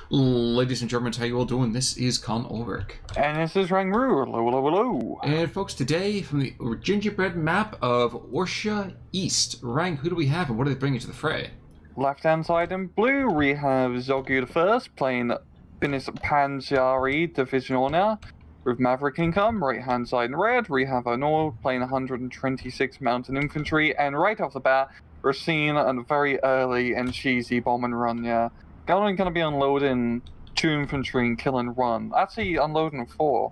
Ladies and gentlemen, how you all doing? This is Onord. And this is Rangru. Hello. And folks, today from the gingerbread map of Orsha East. Rang, who do we have and what are they bringing to the fray? Left hand side in blue, we have Zogu the First playing Panssaridivisioona with Maverick income. Right hand side in red, we have Onord playing 126th Mountain Infantry. And right off the bat, we're seeing a very early and cheesy bomb and run, yeah. Only going to be unloading 2 infantry and kill and run. Actually, unloading 4.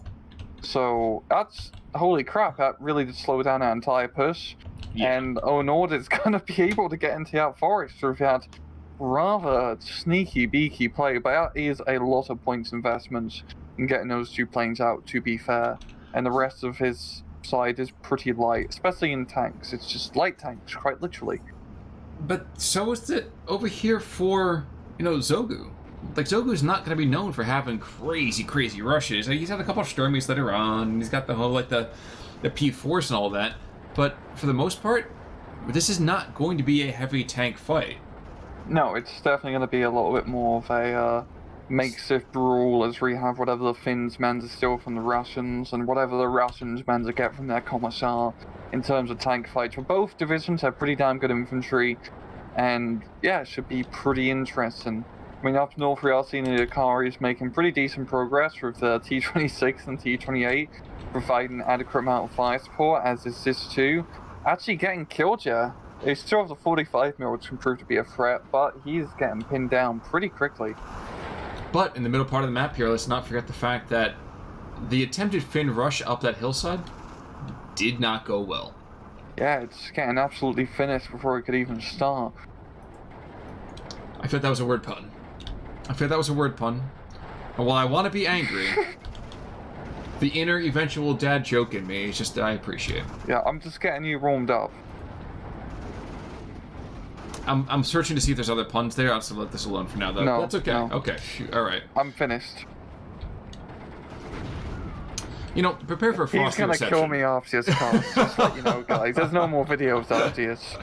So that's holy crap. That really did slow down our entire push. Yeah. And Onord is going to be able to get into that forest with that rather sneaky beaky play. But that is a lot of points investment in getting those 2 planes out, to be fair. And the rest of his side is pretty light, especially in tanks. It's just light tanks, quite literally. But so is it over here for, Zogu. Like, Zogu's not going to be known for having crazy rushes. Like, he's had a couple of skirmishes later on, and he's got the whole, the P-Force and all that. But for the most part, this is not going to be a heavy tank fight. No, it's definitely going to be a little bit more of a makeshift brawl as we have whatever the Finns managed to steal from the Russians and whatever the Russians managed to get from their Commissar in terms of tank fights. But both divisions have pretty damn good infantry. And yeah, it should be pretty interesting. I mean, up north we are seeing the Akaris making pretty decent progress with the T-26 and T-28, providing adequate amount of fire support, as is this too. Actually getting killed here. They still have the 45mm, which can prove to be a threat, but he's getting pinned down pretty quickly. But in the middle part of the map here, let's not forget the fact that the attempted Finn rush up that hillside did not go well. Yeah, it's getting absolutely finished before it could even start. I thought that was a word pun. And while I want to be angry, the inner eventual dad joke in me is just, I appreciate it. Yeah, I'm just getting you warmed up. I'm searching to see if there's other puns there. I'll just let this alone for now, though. No, that's okay. No. Okay, alright. I'm finished. Prepare for a frosty He's gonna reception. kill me after this cast, just let you know, guys. There's no more videos after this.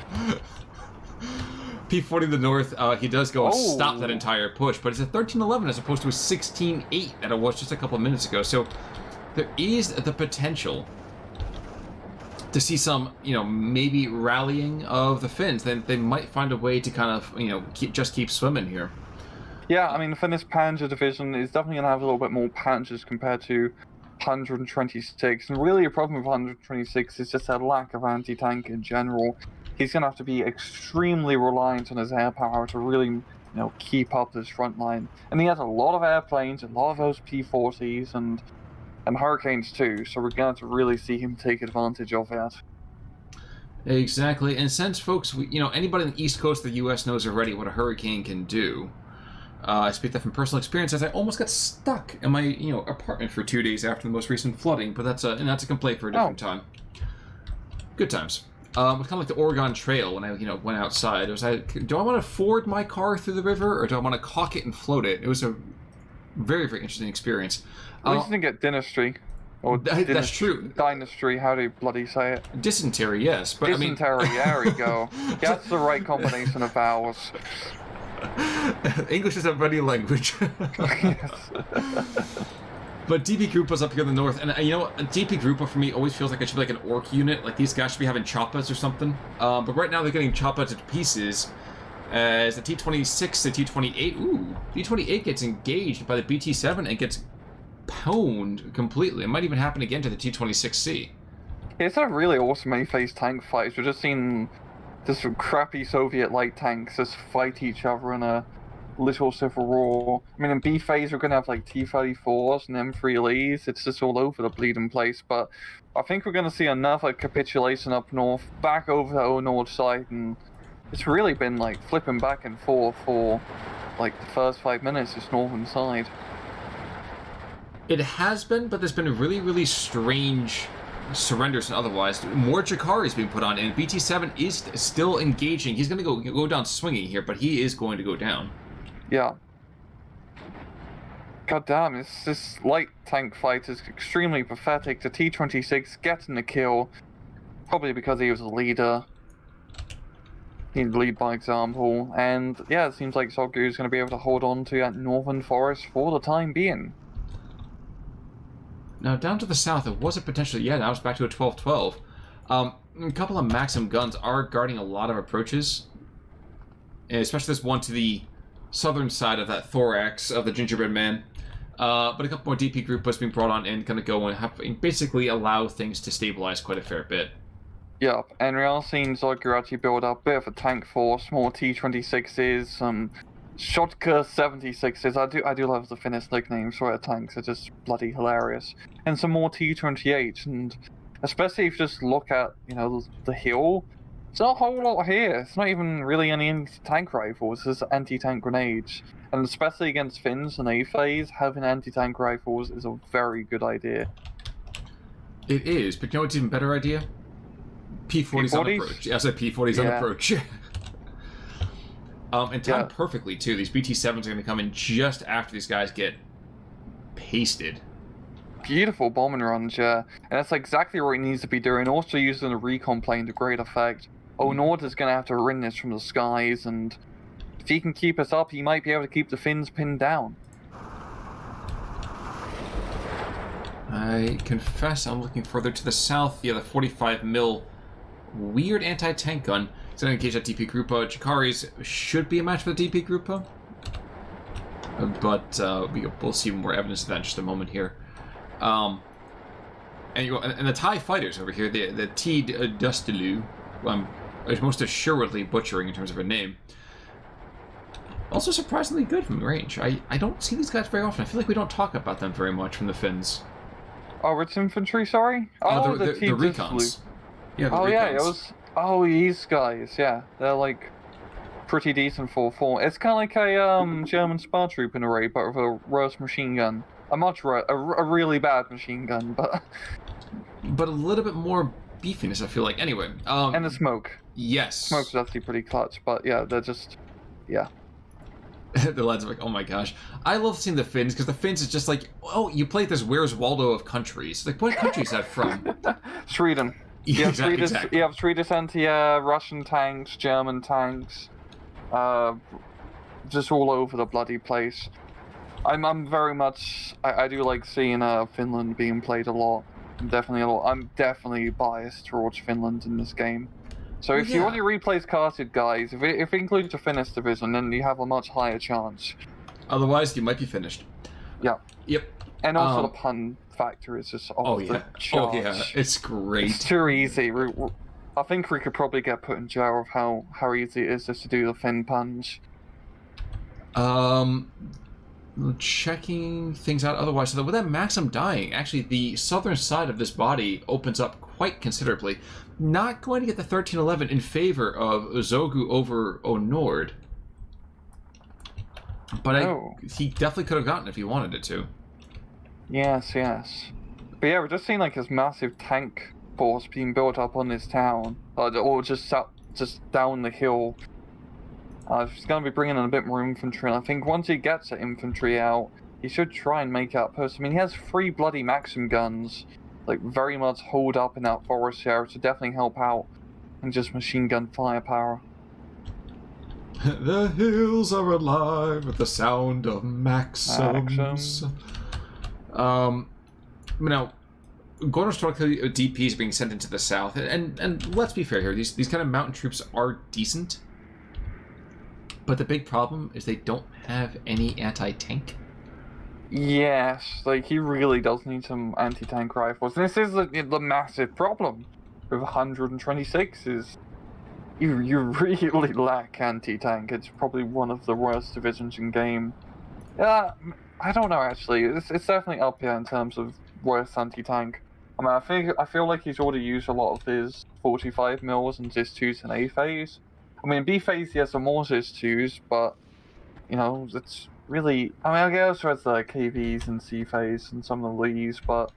P40 to the north, he does go and stop that entire push, but it's a 13-11 as opposed to a 16-8 that it was just a couple of minutes ago. So there is the potential to see some, maybe rallying of the Finns. Then they might find a way to kind of, keep swimming here. Yeah, I mean, the Finnish Panzer division is definitely going to have a little bit more Panzers compared to 126, and really a problem with 126 is just a lack of anti-tank in general. He's going to have to be extremely reliant on his air power to really, keep up this front line. And he has a lot of airplanes, a lot of those P-40s, and Hurricanes too, so we're going to have to really see him take advantage of that. Exactly, and since folks, anybody on the east coast of the U.S. knows already what a hurricane can do, I speak that from personal experience, as I almost got stuck in my, apartment for 2 days after the most recent flooding. But that's a complaint for a different time. Good times. It was kind of like the Oregon Trail when I, went outside. It was like, do I want to ford my car through the river, or do I want to caulk it and float it? It was a very, very interesting experience. At least you didn't get dynasty. Or that's true. Dynasty, how do you bloody say it? Dysentery, yes. But Dysentery, there we go. That's the right combination of vowels. English is a funny language. Yes. But DP Grupa's up here in the north, and a DP Grupa for me always feels like it should be like an orc unit. Like these guys should be having choppas or something. But right now they're getting choppas to pieces. As the T-26, the T-28, T-28 gets engaged by the BT-7 and gets pwned completely. It might even happen again to the T-26C. It's a really awesome A-phase tank fight. We're just seeing just some crappy Soviet light tanks just fight each other in a little civil war. I mean, in B phase we're going to have like T-34s and M3 Lees. It's just all over the bleeding place. But I think we're going to see another capitulation up north, back over the Onord side, and it's really been like flipping back and forth for like the first 5 minutes, this northern side. It has been, but there's been a really, really strange surrenders and otherwise. More Jakar is being put on, and BT-7 is still engaging. He's going to go down swinging here, but he is going to go down. Yeah. God damn, this light tank fight is extremely pathetic. The T-26 getting the kill, probably because he was the leader. He'd lead by example, and yeah, it seems like Zogu is going to be able to hold on to that northern forest for the time being. Now, down to the south, it was a potential... Yeah, now it's back to a 12-12. A couple of Maxim guns are guarding a lot of approaches, especially this one to the southern side of that thorax of the gingerbread man. But a couple more DP group was being brought on in, going to go and basically allow things to stabilize quite a fair bit. Yep, and we are seeing Zogu actually build up a bit of a tank force, more T-26s, some Shotka 76s. I do love the Finnish nicknames for their tanks, they're just bloody hilarious. And some more T-28s, and especially if you just look at, you know, the hill, there's not a whole lot here. It's not even really any anti-tank rifles, it's anti-tank grenades. And especially against Finns and A-phase, having anti-tank rifles is a very good idea. It is, but you know what's even better idea? P-40's on approach. Yeah, I said P-40's on approach. And timed perfectly, too. These BT-7s are going to come in just after these guys get pasted. Beautiful bombing runs, yeah. And that's exactly what he needs to be doing. Also using the recon plane to great effect. Onord is going to have to win this from the skies, and if he can keep us up, he might be able to keep the Finns pinned down. I confess I'm looking further to the south. Yeah, the 45mm weird anti-tank gun. It's going to engage that DP Grupa. Chikari's should be a match for the DP Grupa. But we'll see more evidence of that in just a moment here. And the TIE fighters over here, the T. Dustelu, who I'm most assuredly butchering in terms of her name, also surprisingly good from range. I don't see these guys very often. I feel like we don't talk about them very much from the Finns. Oh, it's infantry, sorry? Oh, the recons. Yeah, the recons. Yeah, it was... Oh, these guys, yeah. They're, like, pretty decent for form. It's kind of like a German spy troop in a way, but with a worse machine gun. A really bad machine gun, but... But a little bit more beefiness, I feel like. Anyway, and the smoke. Yes. Smoke's actually pretty clutch, but yeah, they're just... Yeah. The lads are like, oh my gosh. I love seeing the Finns, because the Finns is just like, oh, you play this Where's Waldo of countries. Like, what country is that from? Sweden. Yeah, exactly. You have Swedish Russian tanks, German tanks, just all over the bloody place. I'm very much... I do like seeing Finland being played a lot. I'm definitely biased towards Finland in this game. So if you only replace casted guys, if it includes a Finnish division, then you have a much higher chance. Otherwise, you might be finished. Yeah. Yep. And also the pun factor is just off the charts. Oh yeah, it's great. It's too easy. I think we could probably get put in jail of how easy it is just to do the Finn punch. Checking things out otherwise. So with that Maxim dying, actually the southern side of this body opens up quite considerably. Not going to get the 1311 in favor of Zogu over Onord. But he definitely could have gotten it if he wanted it to. Yes. But yeah, we're just seeing like this massive tank force being built up on this town, or just down the hill. He's going to be bringing in a bit more infantry, and I think once he gets the infantry out, he should try and make out posts. I mean, he has 3 bloody Maxim guns, like very much holed up in that forest area to definitely help out, and just machine gun firepower. The hills are alive with the sound of Maxims. Now, Gorno Strelkovy DPs being sent into the south, and let's be fair here, these kind of mountain troops are decent, but the big problem is they don't have any anti-tank. Yes, like he really does need some anti-tank rifles. This is the massive problem with 126 is you really lack anti-tank. It's probably one of the worst divisions in game. Yeah, I don't know actually. It's definitely up here in terms of worst anti-tank. I mean, I feel like he's already used a lot of his 45mm and ZIS-2s in A phase. I mean, B phase he has some more ZIS-2s, but you know, it's really... I mean, I guess there's the KVs and C phase and some of the Lees, but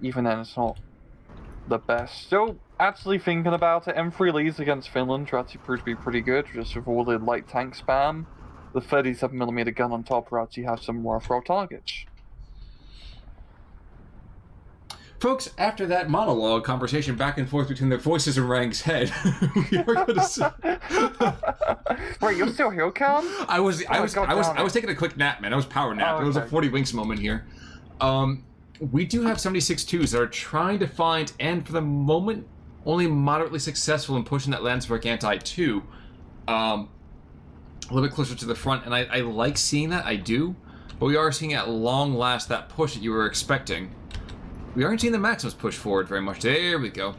even then it's not the best. Still, actually thinking about it, M3 Lees against Finland actually proved to be pretty good, just with all the light tank spam. The 37mm gun on top will actually have some more throw targets. Folks, after that monologue conversation back and forth between their voices in Rang's head, we are going to. Wait, you're still here, Cam? I was taking a quick nap, man. I was power nap. Oh, okay. It was a 40 winks moment here. We do have 76-2s that are trying to find, and for the moment, only moderately successful in pushing that Landsberg anti-2 a little bit closer to the front, and I like seeing that, I do, but we are seeing at long last that push that you were expecting. We aren't seeing the Maxims push forward very much. There we go.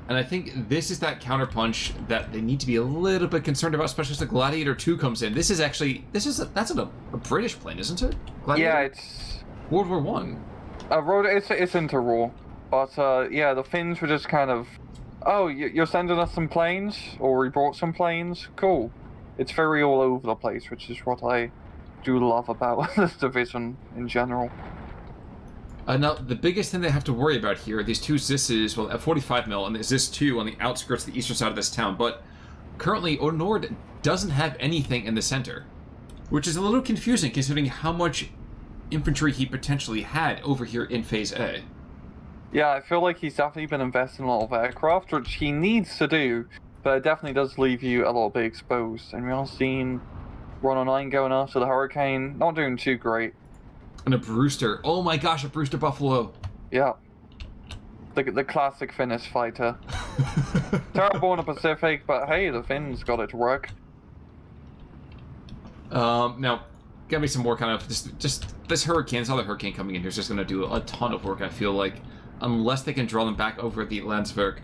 And I think this is that counterpunch that they need to be a little bit concerned about, especially as the Gladiator 2 comes in. That's a British plane, isn't it? Gladiator? Yeah, it's World War One. It's into Raw, but yeah, the Finns were just kind of, oh, you're sending us some planes, or we brought some planes. Cool. It's very all over the place, which is what I do love about this division in general. Now, the biggest thing they have to worry about here are these two Zisses, well, at 45 mil, and the Zis 2 on the outskirts of the eastern side of this town, but currently Onord doesn't have anything in the center, which is a little confusing considering how much infantry he potentially had over here in Phase A. Yeah, I feel like he's definitely been investing in a lot of aircraft, which he needs to do, but it definitely does leave you a little bit exposed. And we are seeing 109 going after the Hurricane, not doing too great. And a Brewster. Oh my gosh, a Brewster Buffalo. Yeah. The classic Finnish fighter. Terrible in the Pacific, but hey, the Finns got it to work. Now, get me some more kind of just this Hurricane, this other Hurricane coming in here is just going to do a ton of work, I feel like, unless they can draw them back over the Landsberg.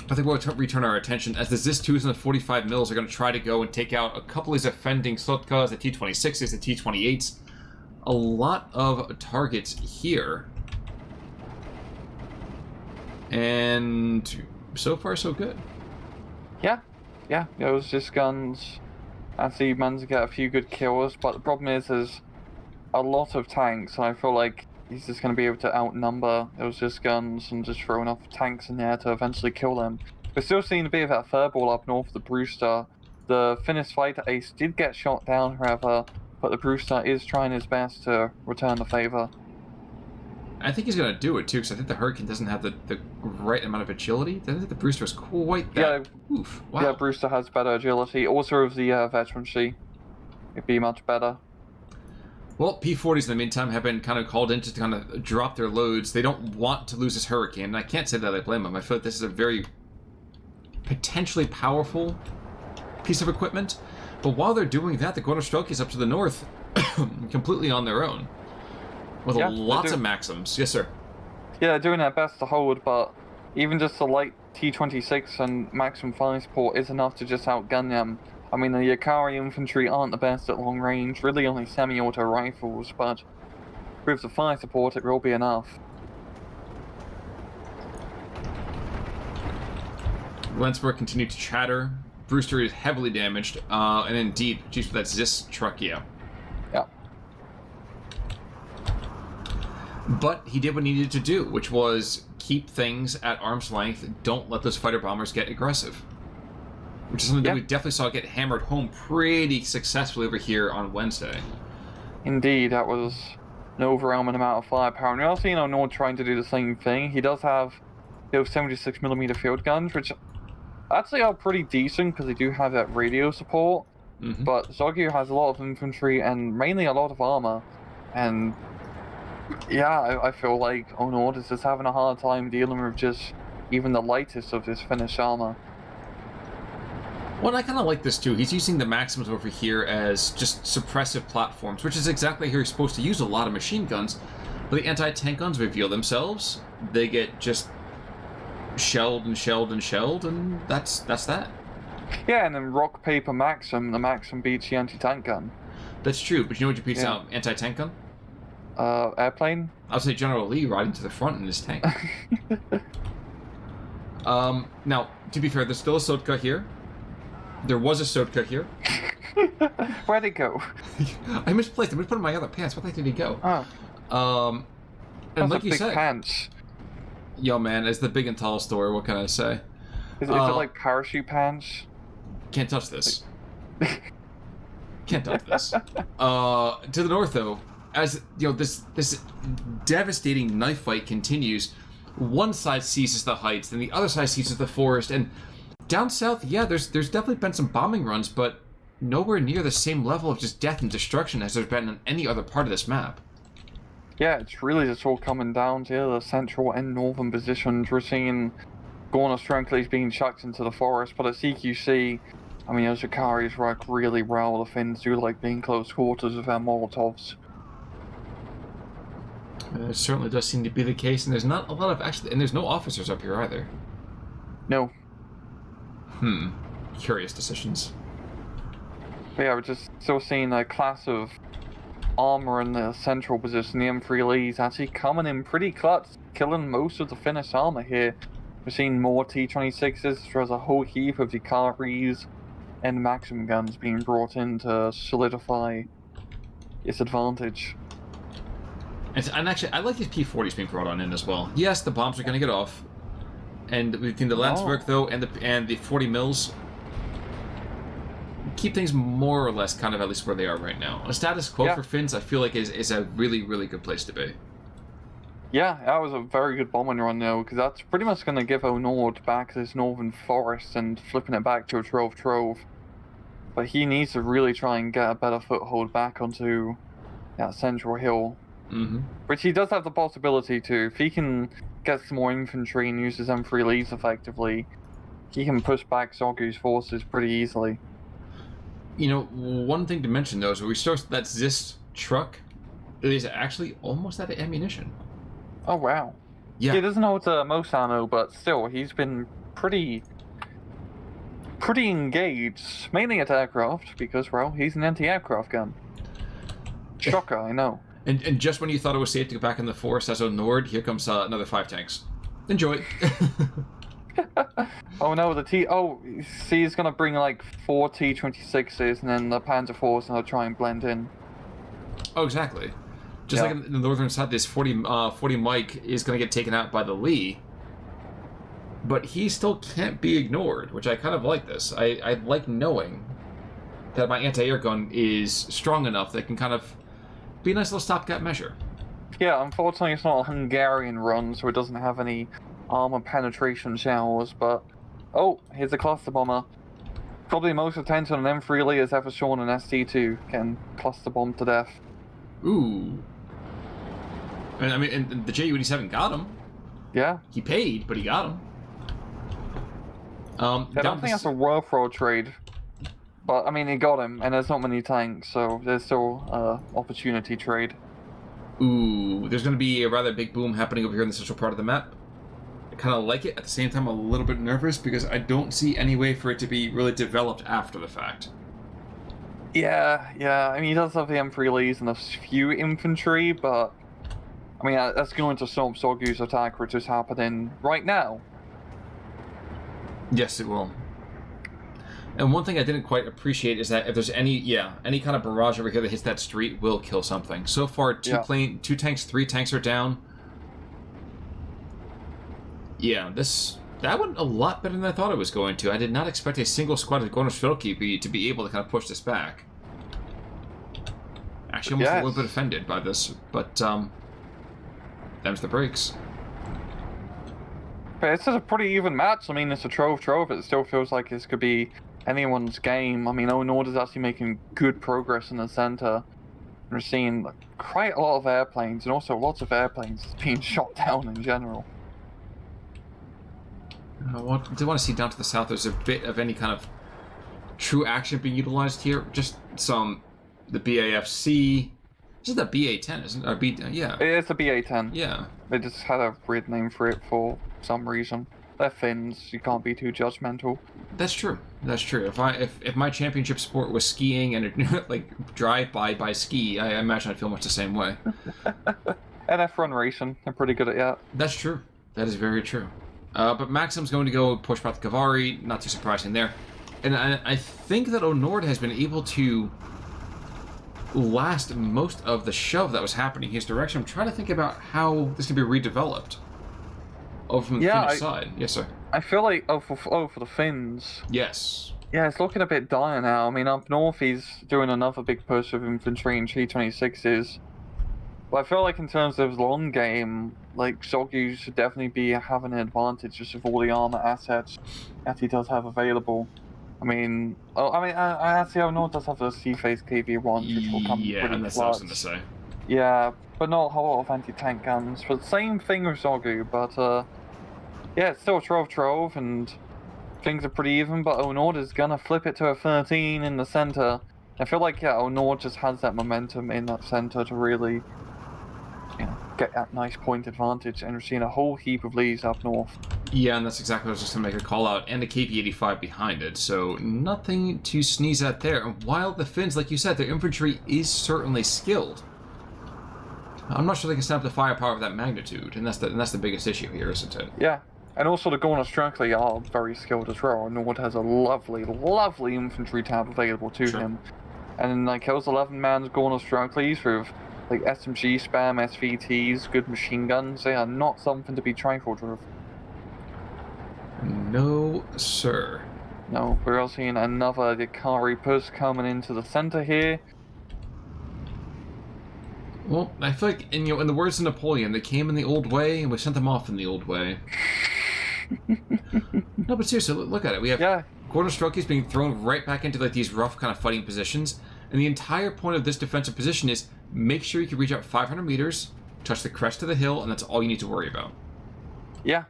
I think we'll return our attention as the Zis-2s and the 45 mils are going to try to go and take out a couple of these offending Slotkas, the T-26s, the T-28s. A lot of targets here. And so far, so good. Yeah, those just guns. I see managed to get a few good kills, but the problem is there's a lot of tanks, and I feel like he's just going to be able to outnumber those just guns and just throw enough tanks in there to eventually kill them. We're still seeing a bit of that furball up north of the Brewster. The Finnish fighter ace did get shot down, however, but the Brewster is trying his best to return the favor. I think he's going to do it too, because I think the Hurricane doesn't have the right amount of agility. I think the Brewster is quite that. Yeah, oof, wow. Yeah, Brewster has better agility. Also of the veterancy, it'd be much better. Well, P-40s in the meantime have been kind of called in to kind of drop their loads. They don't want to lose this Hurricane, and I can't say that I blame them. I feel like this is a very potentially powerful piece of equipment. But while they're doing that, the Gornostroki's up to the north, completely on their own, with lots of Maxims. Yes, sir. Yeah, they're doing their best to hold, but even just the light T-26 and Maxim fire support is enough to just outgun them. I mean, the Yakari infantry aren't the best at long range, really only semi-auto rifles, but with the fire support it will be enough. Landsberg continued to chatter. Brewster is heavily damaged, and indeed, geez, that's Zis truck, yeah. Yeah. But he did what he needed to do, which was keep things at arm's length, don't let those fighter bombers get aggressive. Which is something that we definitely saw get hammered home pretty successfully over here on Wednesday. Indeed, that was an overwhelming amount of firepower. And we are seeing Onord trying to do the same thing. He does have those 76mm field guns, which actually are pretty decent because they do have that radio support. Mm-hmm. But Zogu has a lot of infantry and mainly a lot of armor. And yeah, I feel like Onord is just having a hard time dealing with just even the lightest of this Finnish armor. Well, I kind of like this too. He's using the Maxims over here as just suppressive platforms, which is exactly how you're supposed to use a lot of machine guns. But the anti-tank guns reveal themselves. They get just shelled and shelled and shelled, and that's that. Yeah, and then rock, paper, Maxim, the Maxim beats the anti-tank gun. That's true, but you know what beats out anti-tank gun? Airplane? I would say General Lee riding to the front in his tank. Now, to be fair, there's still a Sotka here. There was a Sotka here. Where'd it go? I misplaced it. We put it in my other pants. Where the heck did he go? Oh. And like you said, pants. Yo, man, it's the big and tall story. What can I say? Is it like parachute pants? Can't touch this. Can't touch this. To the north, though, as you know, this devastating knife fight continues. One side seizes the heights, then the other side seizes the forest, and down south, yeah, there's definitely been some bombing runs, but nowhere near the same level of just death and destruction as there's been on any other part of this map. Yeah, it's really just all coming down to the central and northern positions. We're seeing Gorna Strelkovy being chucked into the forest, but at CQC, I mean, those Zakaris work really well. The Finns do like being close quarters with their Molotovs. It certainly does seem to be the case, and there's not a lot of and there's no officers up here either. No. Curious decisions. But yeah, we're just still seeing a class of armor in the central position. The M3 Lee's actually coming in pretty clutch, killing most of the Finnish armor here. We're seeing more T-26s. There's a whole heap of Zakaris and Maxim guns being brought in to solidify its advantage. And actually, I like these P-40s being brought on in as well. Yes, the bombs are going to get off, and between the Landsberg though and the 40 mils, keep things more or less kind of at least where they are right now. A status quo for Finns, I feel like is a really, really good place to be. Yeah, that was a very good bombing run though, because that's pretty much going to give Onord back this northern forest and flipping it back to a Trove. But he needs to really try and get a better foothold back onto that central hill. Which he does have the possibility to. If he can get some more infantry and use his M3 Lees effectively, he can push back Zogu's forces pretty easily. You know, one thing to mention though is when we start that Zist truck, it is actually almost out of ammunition. Oh wow. Yeah. He doesn't hold most ammo, but still, he's been pretty engaged, mainly at aircraft, because, well, he's an anti-aircraft gun. Shocker, I know. And just when you thought it was safe to go back in the forest as Onord, here comes another 5 tanks. Enjoy. Oh no, see, he's gonna bring like 4 T-26s, and then the Panzer IVs, and they'll try and blend in. Oh, exactly. Just like in the northern side, this 40 Mike is going to get taken out by the Lee, but he still can't be ignored, which I kind of like this. I like knowing that my anti-air gun is strong enough that it can kind of be a nice little stopgap measure. Yeah, unfortunately it's not a Hungarian run, so it doesn't have any armor penetration shells, but... Oh, here's a cluster bomber. Probably the most attention an M3 Lee has ever shown in ST2, getting cluster bombed to death. Ooh. I mean, and the Ju-87 got him. Yeah. He paid, but he got him. I don't think that's a worthwhile trade. But, I mean, he got him, and there's not many tanks, so there's still opportunity trade. Ooh, there's going to be a rather big boom happening over here in the central part of the map. I kind of like it. At the same time, I'm a little bit nervous because I don't see any way for it to be really developed after the fact. Yeah. I mean, he does have the M3 Lees and a few infantry, but... I mean, that's going to stop Zogu's attack, which is happening right now. Yes, it will. And one thing I didn't quite appreciate is that if there's any kind of barrage over here that hits that street will kill something. So far, 2 tanks, 3 tanks are down. Yeah, that went a lot better than I thought it was going to. I did not expect a single squad of Gorna Strelkovy to be able to kind of push this back. Actually, almost a little bit offended by this, but them's the breaks. But it's just a pretty even match. I mean, it's a Trove. It still feels like this could be anyone's game. I mean, Onord is actually making good progress in the center. We're seeing quite a lot of airplanes, and also lots of airplanes being shot down in general. I do want to see down to the south there's a bit of any kind of true action being utilized here. Just the BAFC. This is the BA-10, isn't it? Yeah. It's the BA-10. Yeah. They just had a weird name for it for some reason. They're Finns, you can't be too judgmental. That's true. If my championship sport was skiing and like drive-by ski, I imagine I'd feel much the same way. And F1 racing, they're pretty good at that. That's true. That is very true. But Maxim's going to go push back the Kavari, not too surprising there. And I think that Onord has been able to last most of the shove that was happening his direction. I'm trying to think about how this can be redeveloped over from the Finnish side. Yes, sir. I feel like for the Finns. Yes. Yeah, it's looking a bit dire now. I mean, up north he's doing another big push of infantry and T-26s. But I feel like in terms of long game, like Zogu should definitely be having an advantage just with all the armor assets that he does have available. I actually Onord does have the C-Phase KV-1, which will come pretty that's what I was going to clutch. say. Yeah, but not a whole lot of anti-tank guns. But same thing with Zogu, but yeah, it's still 12-12, and things are pretty even, but Onord is gonna flip it to a 13 in the center. I feel like, yeah, Onord just has that momentum in that center to really, get that nice point advantage, and we're seeing a whole heap of leads up north. Yeah, and that's exactly what I was just going to make a call out, and a KP-85 behind it, so nothing to sneeze at there. And while the Finns, like you said, their infantry is certainly skilled, I'm not sure they can snap the firepower of that magnitude, and that's the biggest issue here, isn't it? Yeah, and also the Gorna Strelkovy are very skilled as well. Onord has a lovely, lovely infantry tab available to him. And like kills 11 man's Gorna Strelkovy's with like SMG spam, SVTs, good machine guns. They are not something to be trifled with. No, sir. No, we're also seeing another Ikari push coming into the center here. Well, I feel like, in the words of Napoleon, they came in the old way, and we sent them off in the old way. No, but seriously, look at it. We have Gorna Strelkovys being thrown right back into like these rough kind of fighting positions, and the entire point of this defensive position is make sure you can reach out 500 meters, touch the crest of the hill, and that's all you need to worry about. Yeah.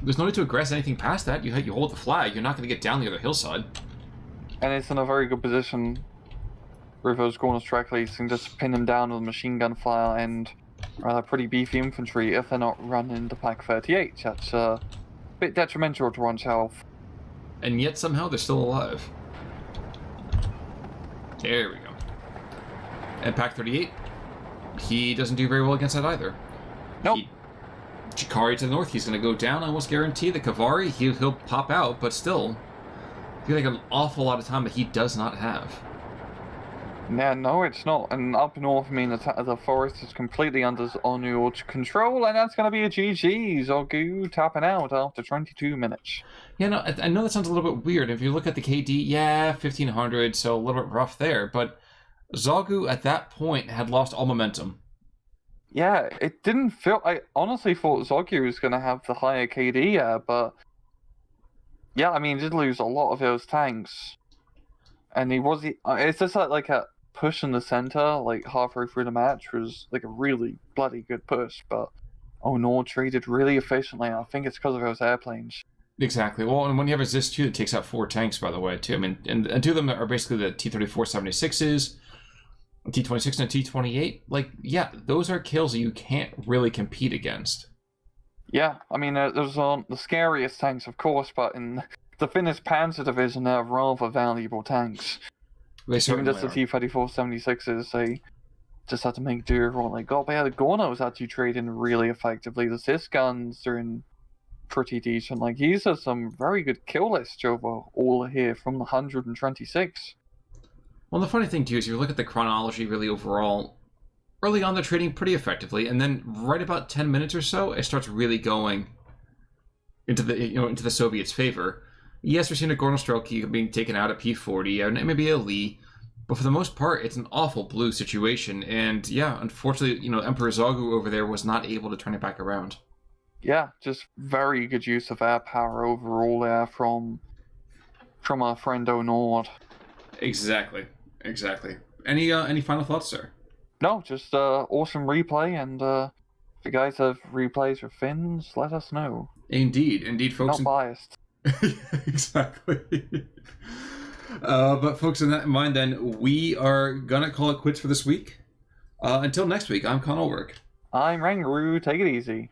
There's no need to aggress anything past that. You hold the flag. You're not going to get down the other hillside. And it's in a very good position with those Gorna Strelkovys and just pin them down with machine gun fire and pretty beefy infantry if they're not running the Pack 38. That's a bit detrimental to one's health. And yet somehow they're still alive. There we go. And Pack 38, he doesn't do very well against that either. Nope. Chikari to the north, he's going to go down. I almost guarantee that Kavari, he'll pop out, but still, I feel like an awful lot of time that he does not have. Yeah, no, it's not. And up north, the forest is completely under Onord's control, and that's going to be a GG. Zogu tapping out after 22 minutes. Yeah, no, I know that sounds a little bit weird. If you look at the KD, 1,500, so a little bit rough there, but Zogu at that point had lost all momentum. Yeah, it didn't feel... I honestly thought Zogu was going to have the higher KD, but... Yeah, he did lose a lot of those tanks. And he was... It's just like a push in the center, like halfway through the match, was like a really bloody good push, but Onord traded really efficiently. I think it's because of those airplanes. Exactly. Well, and when you have a ZIS-2 that takes out 4 tanks, by the way, too. And 2 of them are basically the T-34-76s, T-26 and a T-28, like, yeah, those are kills that you can't really compete against. Yeah, there's the scariest tanks, of course, but in the Finnish Panssaridivisioona, they're rather valuable tanks. They certainly Even just the T-34-76s, they just had to make do with what they got. But yeah, the Gorna was actually trading really effectively. The ZIS guns are in pretty decent. Like, these are some very good kill lists over all here from the 126. Well, the funny thing, too, is you look at the chronology really overall, early on they're trading pretty effectively, and then right about 10 minutes or so, it starts really going into the Soviets' favor. Yes, we're seeing a Gorna Strelkovy being taken out at P-40, and maybe a Lee, but for the most part, it's an awful blue situation, and yeah, unfortunately, Emperor Zogu over there was not able to turn it back around. Yeah, just very good use of air power overall there from our friend Onord. Exactly. Any final thoughts, sir? No, just awesome replay, and if you guys have replays with Finns, let us know. Indeed, folks. Not biased. Exactly. But folks, in that in mind, then, we are gonna call it quits for this week. Until next week, I'm Con Ulrich. I'm Rangaroo. Take it easy.